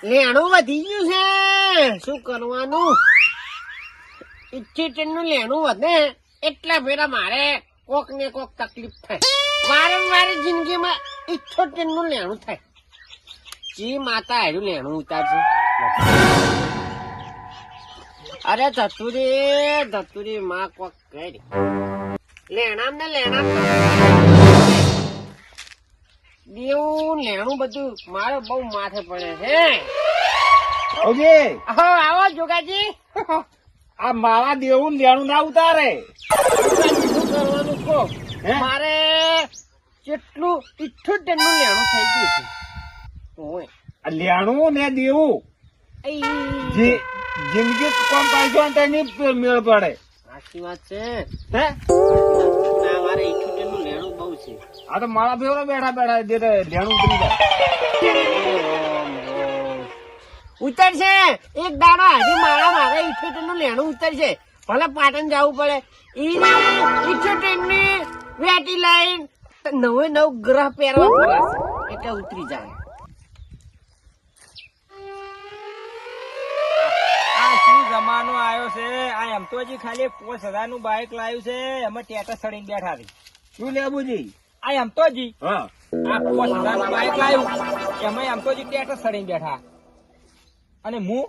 લેણું વધી ગયું છે, શું કરવાનું? 78 નું લેણું વધે એટલા ફેરા મારે કોક ને કોક તકલીફ થાય. વારંવાર જિંદગીમાં 78 નું લેણું થાય. જી માતા હાર્યું લેણું ઉતારશે. અરે ધતુરી માં કોક કરી લેણામ ને લેણામ દેવું લેણું બધું મારે બહુ માથે પડે છે. આવો જોગાજી. આ મારા દેવું લેણું ના ઉતારે. શું કરવાનું કહો? મારે કેટલું 78 નું લેણું થઈ ગયું છે. ઓય આ લેણું ને દેવું જિંદગી કોમ પાડજો ને તેની મેળ પડે. સાચી વાત છે. હે મારે 78 નું લેણું બહુ છે. આ તો મારા ફેવરો બેઠા લેણું ઉતરી જાય. ઉતરશે એક દાડો હજી મારે 78 નું લેણું ઉતરશે. ભલે પાટણ જવું પડે. 78 ની વેટી લાઈન 9 ગ્રહ પહેરવા પડશે એટલે ઉતરી જાય. આ શું જમાનો આવ્યો છે? આ એમ તો હજી ખાલી 5000 નું બાઇક લાવ્યું છે, એમાં ટેટા સડીને બેઠા છે. શું લેબુજી? આ એમ તો હજી હા આ 5000 નું બાઇક લાવ્યું, એમાં એમ તો હજી ટેટા સડીને બેઠા. અને હું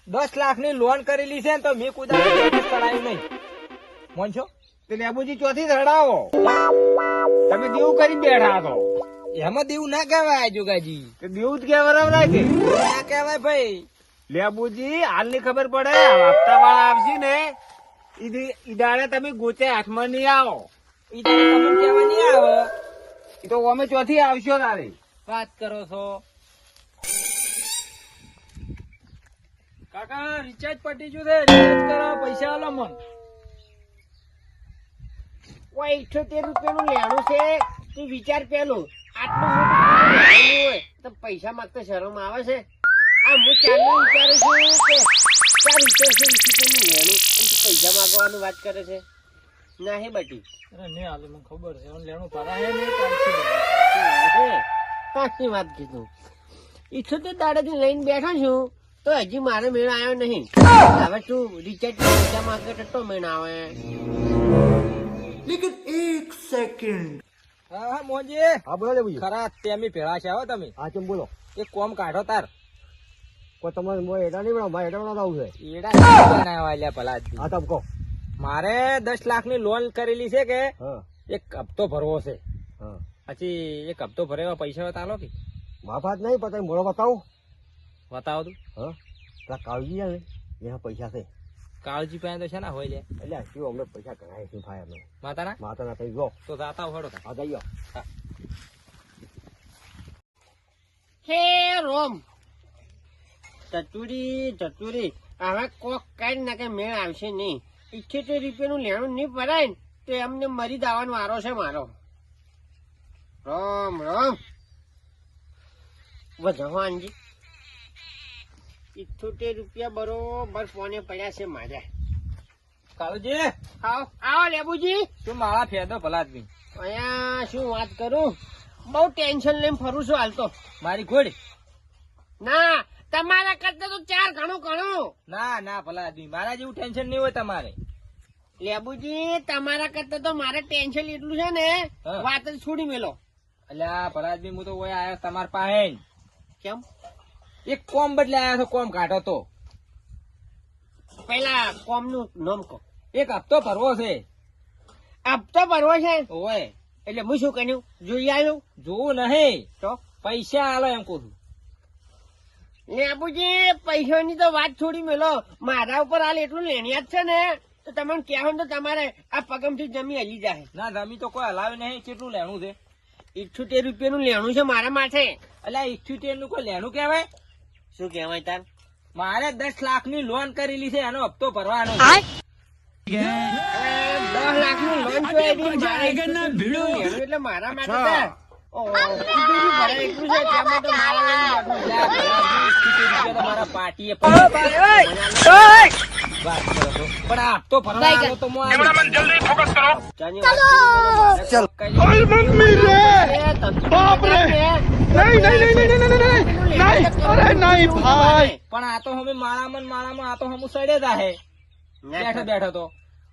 10 લાખ ની લોન કરેલી છે ને તો મેં કુદા ચડાયું નહીં. મોન છો તે લેબુજી ચોથી ધડાવો. તમે દેવું કરી બેઠા છો. એમાં દેવું ના કહેવાય જોગાજી, તે દેવું જ કહેવાય છે. ના કહેવાય ભાઈ. લેબુજી હાલની ખબર પડે. હપ્તા વાળા આવશે ને ઈ દાડે તમે ગોચે હાથમાં નહીં આવો. ઈ તો તમને કહેવા નહીં આવે. ઈ તો અમે ચોથી આવશો તારે. વાત કરો છો કાકા? રિચાર્જ પટી ગયું છે, રિચાર્જ કરાવો, પૈસા આલો મન. 78 રૂપિયાનું લેણું છે. તું વિચાર પેલું આટલું મોટું લેણું હોય તો પૈસા માંગતા શરમ આવે છે? આ હું ચાલુ વિચારું છું કે ચાર વિચારશે 78 નું લેણું અને તું પૈસા માંગવાનું વાત કરે છે. ના હે બટી, અરે નહીં આલે, મને ખબર છે લેણું તારા હે નહીં ચાલશે. સાચી વાત કીધું. 78 દાડાથી લઈને બેઠો છું તો હજી મારે મેળ આવ્યો નહીં. હવે તું રિચાર્જ પૈસા માંગે તો મેળ આવે. હા મોજી. હા બોલો લેબુજી. ખરા તેમી ભેળા છે હો તમે. હા કેમ બોલો? એક કોમ કાઢો તાર. કોઈ તમારે મોય એડા નહીં બનાવો, મારે એડા બનાવતા આવું છે. એડા નહીં બનાવ્યા લ્યા ભલા આદમી. હા તમે કહો. મારે 10 લાખ ની લોન કરેલી છે કે હા એક હપ્તો ભરવો છે. હા પછી એક હપ્તો ભરેવા પૈસા તાલો કે માફાત નહીં પતા મોડો બતાવો. બતાવો તું. હા પેલા કાળજી ને એના પૈસા છે. કાળજી પાસે તો છે ને હોય લે. એટલે શું અમને પૈસા કરાય શું થાય અમે માતાના માતાના થઈ ગયો. તો જાતા હડો. હા જઈયો. હે રોમ ચતુરી હવે કોક કઈ નાખે મેળ આવશે નહીં. 78 રૂપિયાનું લેણું નહીં ભરાય ને તો એમને મરી દાવાનો વારો છે મારો. રોમ ભગવાનજી 78 રૂપિયા બરોબર ફોને પડ્યા છે મારે. કાળજી આવો લેબુજી. તું મારા ફેદો ભલા આદમી. અહીંયા શું વાત કરું, બહુ ટેન્શન લઈને ફરું છું હાલ તો. મારી ઘોડી ના તમારા કરતા તો 4 ઘણું. ના ભલા આદમી, મારા જેવું ટેન્શન નહીં હોય તમારે. લેબુજી તમારા કરતા તો મારે ટેન્શન એટલું છે ને હા. વાત જ છોડી મેલો. અલ્યા ભલા આદમી, હું તો ઓય આવ્યો તમારા પાસે. કેમ? એક કોમ બદલે આવ્યો છો, કોમ કાઢો તો. પેલા કોમ નું નામ કહો. એક હપ્તો ભરવો છે. હપ્તો ભરવો છે ઓય એટલે હું શું કર્યું? જોઈ આવ્યું જોવું નહીં તો પૈસા આલો એમ કહું છું. લેબુજી પૈસાની તો વાત છોડી મેલો. મારા ઉપર હાલ એટલું લેણિયાત છે ને તો તમને કહેવાનું તો તમારે આ પગમથી જમી હલી જાય. ના જમી તો કોઈ હલાવે નહીં. કેટલું લેણું છે? 78 રૂપિયાનું લેણું છે મારા માથે. અલ્યા 78 નું કોઈ લેણું કહેવાય? શું કહેવાય તાર? મારે 10 લાખ ની લોન કરેલી છે, એનો હપ્તો ભરવાનો. 10 લાખનું લોન એટલે મારા માટે મારા પાર્ટીએ વાત કરો છો, પણ આ હપ્તો ભરવાનો તો જલ્દી ફોકસ કરો. બાપ રે. નહીં. પણ આ તો અમે માળામાં આ તો હમું સડે જાહે બેઠો બેઠો તો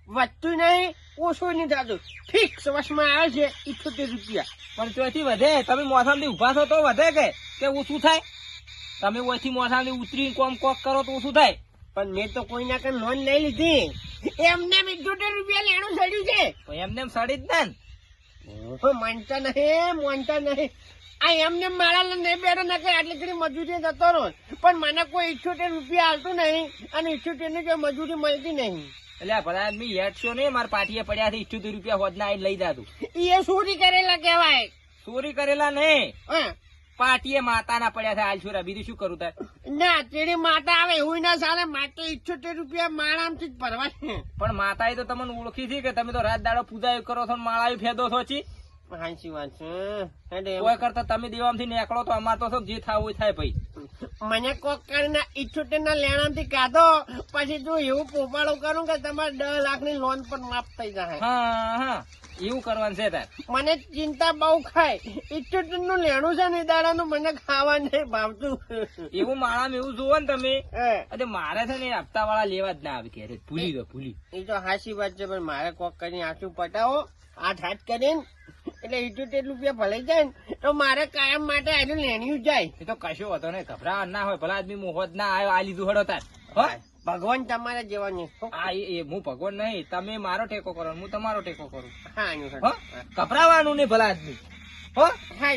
વધતું નહીં ઓછું નહીં થતું ફિક્સ વસમાં આવે છે 78 રૂપિયા. પણ ત્યાંથી વધે તમે મોસામથી ઉભા છો તો વધે કે ઓછું થાય? તમે ઓછી મોસામથી ઉતરી કોમ કોક કરો તો ઓછું થાય? પણ મેં તો કોઈના કઈ લોન નહીં લીધી, એમને 78 રૂપિયા લેણું સડ્યું છે. તો એમને એમ સડી જ ને. માનતા નહીં આ એમને મારા નહીં બેઠો ના કઈ આટલી ઘડી મજૂરી જતો રહો, પણ મને કોઈ 78 રૂપિયા આવતું નહીં અને 78 ની કોઈ મજૂરી મળતી નહીં. એટલે ભલા આદમી હેઠશો ને મારા પાટીએ પડ્યા છે 78 રૂપિયા હોદના આઈને લઈ જાતું. એ ચોરી કરેલા કહેવાય. ચોરી કરેલા નહીં, હા પાટીએ માતાના પડ્યા છે હાલ છોરા. બીજું શું કરું તાર? ના તેડી માતા આવે એવું ના ચાલે. માતા 78 રૂપિયા માળામથી જ ભરવા છે. પણ માતાએ તો તમને ઓળખી છે કે તમે તો રાત દાડો પૂજા કરો છો માળા ફેદો છો છી. સાચી વાત છે. કોઈ કરતા તમે દેવામાંથી નીકળો તો અમાર તો શું જે થાવું થાય ભાઈ. મને કોક કરીને 78 ના લેણાથી કાઢો, પછી જો એવું પોપાડો કરું કે તમારે 10 લાખની લોન પણ માફ થઈ જાય. હા એવું કરવાનું છે તાર. મને ચિંતા બહુ ખાય. 78 નું લેણું છે ને દાડાનું મને ખાવા નહીં ભાવતું. એવું માળામાં એવું જોવો ને તમે. હે, અરે મારે છે ને હપ્તા વાળા લેવા જ ના આવે ક્યારે. ભૂલી એ તો હાચી વાત છે, પણ મારે કોક કરીને આંસુ પટાવો હાથ કરીને એટલે 78 રૂપિયા ભલે જાય ને તો મારે કાયમ માટે આજે લેણ્યું જાય. એ તો કશો હતો ને ગભરાવા ના હોય. ભલા આદમી મોહદ ના આવ્યો આ લીધું હડો તાર. હો ભગવાન તમારે જેવા નહીં. આ એ હું ભગવાન નહીં. તમે મારો ટેકો કરો હું તમારો ટેકો કરું. હા હો ગભરાવાનું નહીં ભલા આદમી. હો હા